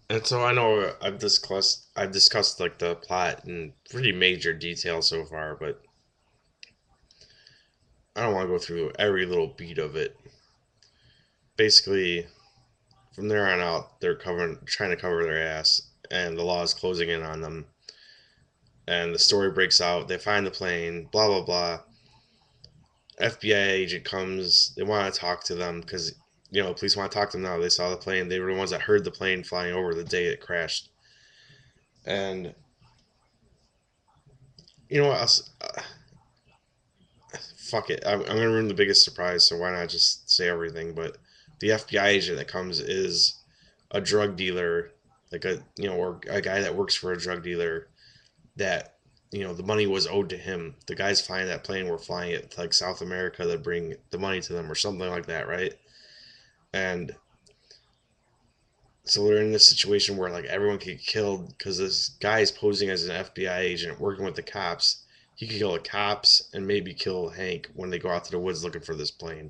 And so I know I've discussed like the plot in pretty major detail so far, but I don't want to go through every little beat of it. Basically, from there on out, they're trying to cover their ass, and the law is closing in on them. And the story breaks out. They find the plane. Blah blah blah. FBI agent comes. They want to talk to them because police want to talk to them now. They saw the plane. They were the ones that heard the plane flying over the day it crashed. And you know what? Fuck it. I'm gonna ruin the biggest surprise, so why not just say everything? But the FBI agent that comes is a drug dealer, like or a guy that works for a drug dealer that the money was owed to him. The guys flying that plane were flying it to like South America to bring the money to them or something like that, right? And so they're in this situation where like everyone could get killed because this guy is posing as an FBI agent working with the cops. He could kill the cops and maybe kill Hank when they go out to the woods looking for this plane.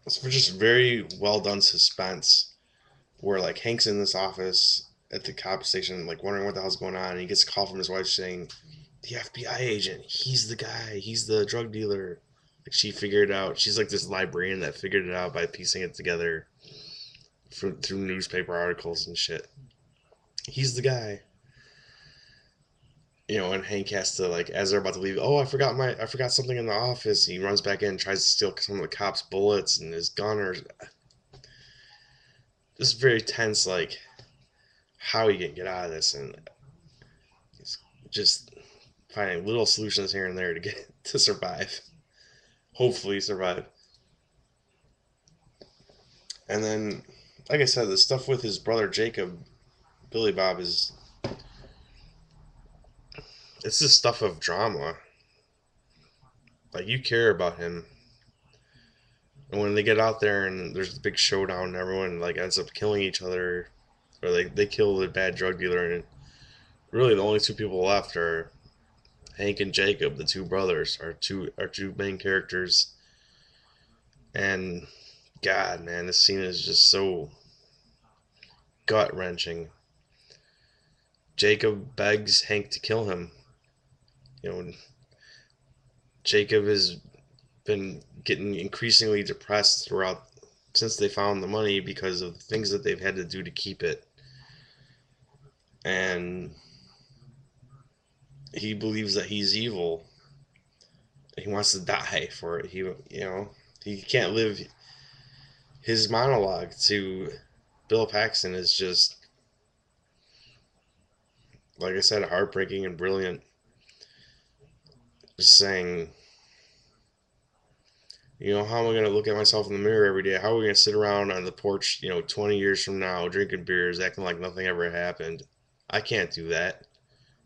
So for just very well done suspense, where like Hank's in this office at the cop station, like wondering what the hell's going on, and he gets a call from his wife saying, "The FBI agent, he's the guy, he's the drug dealer." Like she figured it out. She's like this librarian that figured it out by piecing it together through newspaper articles and shit. He's the guy. And Hank has to like as they're about to leave. Oh, I forgot something in the office. He runs back in, and tries to steal some of the cops' bullets and his gun, or just very tense. Like how he can get out of this, and just finding little solutions here and there to get to survive. Hopefully survive. And then, like I said, the stuff with his brother Jacob, Billy Bob, is it's the stuff of drama. Like you care about him, and when they get out there and there's the big showdown, and everyone like ends up killing each other, or they kill the bad drug dealer, and really the only two people left are Hank and Jacob, the two brothers, our two main characters. And God, man, this scene is just so gut wrenching. Jacob begs Hank to kill him. You know, Jacob has been getting increasingly depressed throughout since they found the money because of the things that they've had to do to keep it. And he believes that he's evil. He wants to die for it. He can't live his monologue to Bill Paxton is just like I said, heartbreaking and brilliant. Just saying, how am I going to look at myself in the mirror every day? How are we going to sit around on the porch, 20 years from now, drinking beers, acting like nothing ever happened? I can't do that.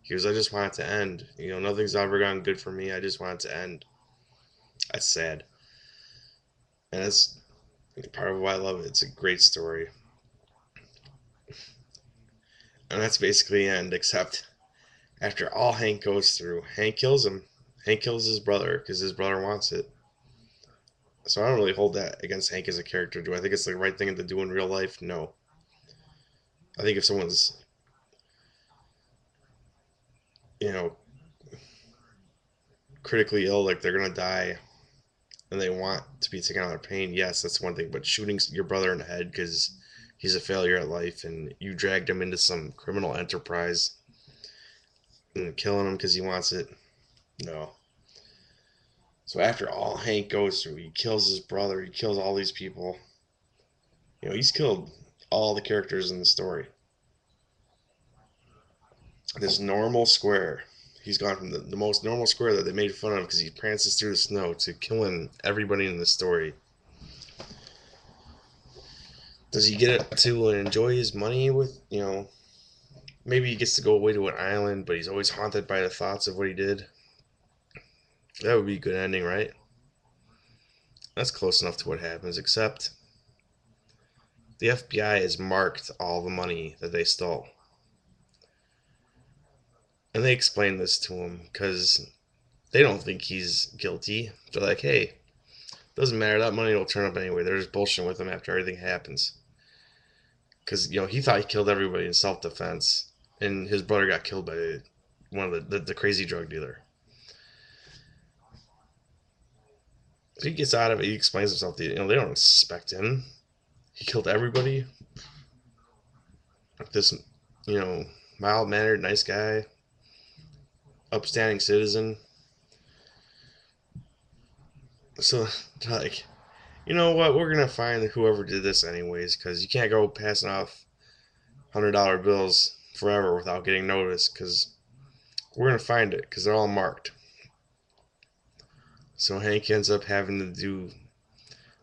Because I just want it to end. Nothing's ever gone good for me. I just want it to end. That's sad. And that's part of why I love it. It's a great story. And that's basically the end, except after all Hank goes through, Hank kills him. Hank kills his brother because his brother wants it. So I don't really hold that against Hank as a character. Do I think it's the right thing to do in real life? No. I think if someone's, you know, critically ill, like they're gonna die, and they want to be taken out of their pain, yes, that's one thing. But shooting your brother in the head because he's a failure at life and you dragged him into some criminal enterprise and killing him because he wants it, no. So after all Hank goes through, he kills his brother, he kills all these people. He's killed all the characters in the story. This normal square. He's gone from the most normal square that they made fun of because he prances through the snow to killing everybody in the story. Does he get it to enjoy his money with, maybe he gets to go away to an island, but he's always haunted by the thoughts of what he did? That would be a good ending, right? That's close enough to what happens, except the FBI has marked all the money that they stole. And they explain this to him because they don't think he's guilty. They're like, hey, Doesn't matter. That money will turn up anyway. They're just bullshitting with him after everything happens. Because he thought he killed everybody in self-defense, and his brother got killed by one of the crazy drug dealer. So he gets out of it. He explains himself. They don't suspect him. He killed everybody. Like this, mild mannered, nice guy, upstanding citizen. So, like, you know what? We're gonna find whoever did this anyways, because you can't go passing off $100 bills forever without getting noticed. Because we're gonna find it, because they're all marked. So Hank ends up having to do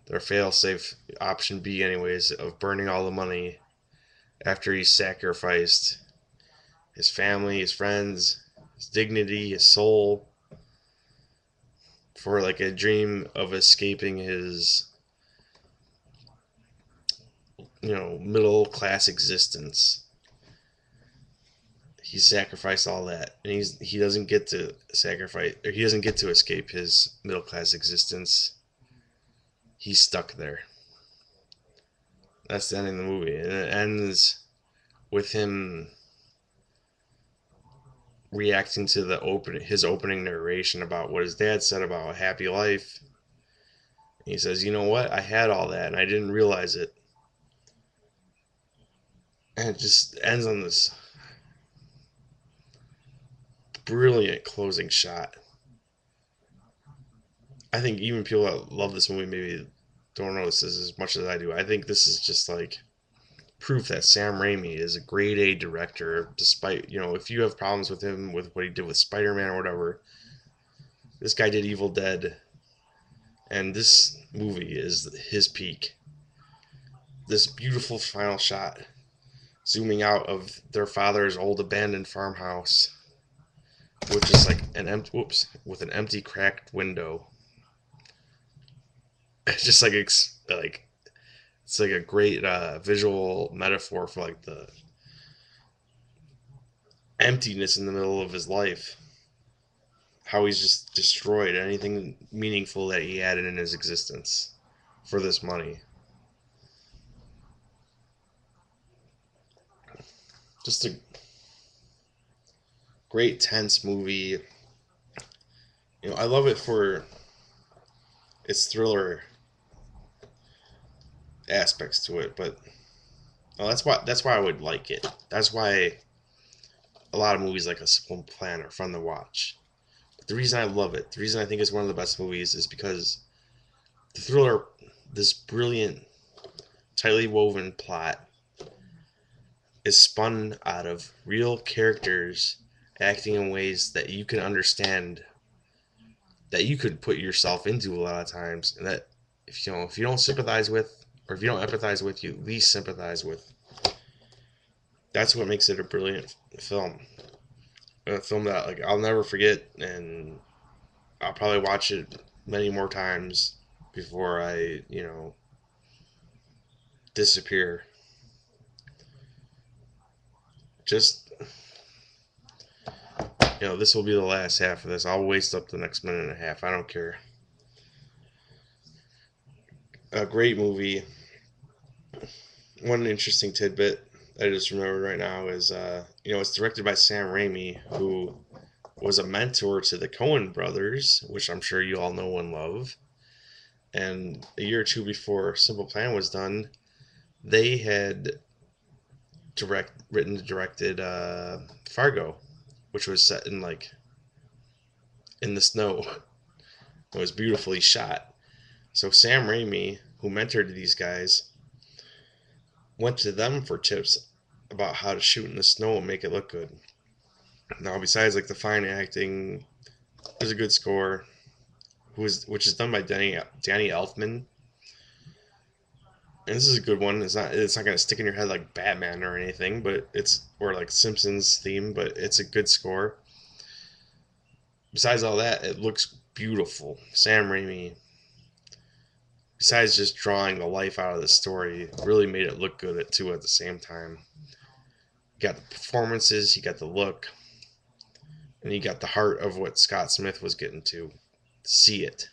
their fail-safe option B, anyways, of burning all the money after he sacrificed his family, his friends, his dignity, his soul for like a dream of escaping his middle class existence. He sacrificed all that, and he doesn't get to sacrifice, or he doesn't get to escape his middle class existence. He's stuck there. That's the ending of the movie, and it ends with him reacting to his opening narration about what his dad said about a happy life. He says, "You know what? I had all that, and I didn't realize it." And it just ends on this brilliant closing shot. I think even people that love this movie maybe don't notice this as much as I do. I think this is just like proof that Sam Raimi is a grade A director. Despite, if you have problems with him with what he did with Spider-Man or whatever, this guy did Evil Dead, and this movie is his peak. This beautiful final shot, zooming out of their father's old abandoned farmhouse, with just like with an empty cracked window. It's just like it's like a great visual metaphor for like the emptiness in the middle of his life. How he's just destroyed anything meaningful that he had in his existence for this money. Just a great tense movie. I love it for its thriller aspects to it, but that's why I would like it. That's why a lot of movies like A Simple Plan are fun to watch. But the reason I love it, the reason I think it's one of the best movies, is because the thriller, this brilliant, tightly woven plot, is spun out of real characters acting in ways that you can understand, that you could put yourself into a lot of times, and that if you don't sympathize with, or if you don't empathize with, you at least sympathize with. That's what makes it a brilliant film. A film that like I'll never forget, and I'll probably watch it many more times before I disappear. Just this will be the last half of this. I'll waste up the next minute and a half. I don't care. A great movie. One interesting tidbit I just remembered right now is, it's directed by Sam Raimi, who was a mentor to the Coen brothers, which I'm sure you all know and love. And a year or two before Simple Plan was done, they had written and directed Fargo, which was set in the snow. It was beautifully shot. So Sam Raimi, who mentored these guys, went to them for tips about how to shoot in the snow and make it look good. Now, besides like the fine acting, there's a good score, which is done by Danny Elfman. And this is a good one. It's not going to stick in your head like Batman or anything, but or like Simpsons theme, but it's a good score. Besides all that, it looks beautiful. Sam Raimi, besides just drawing the life out of the story, really made it look good too at the same time. You got the performances, you got the look, and you got the heart of what Scott Smith was getting to. See it.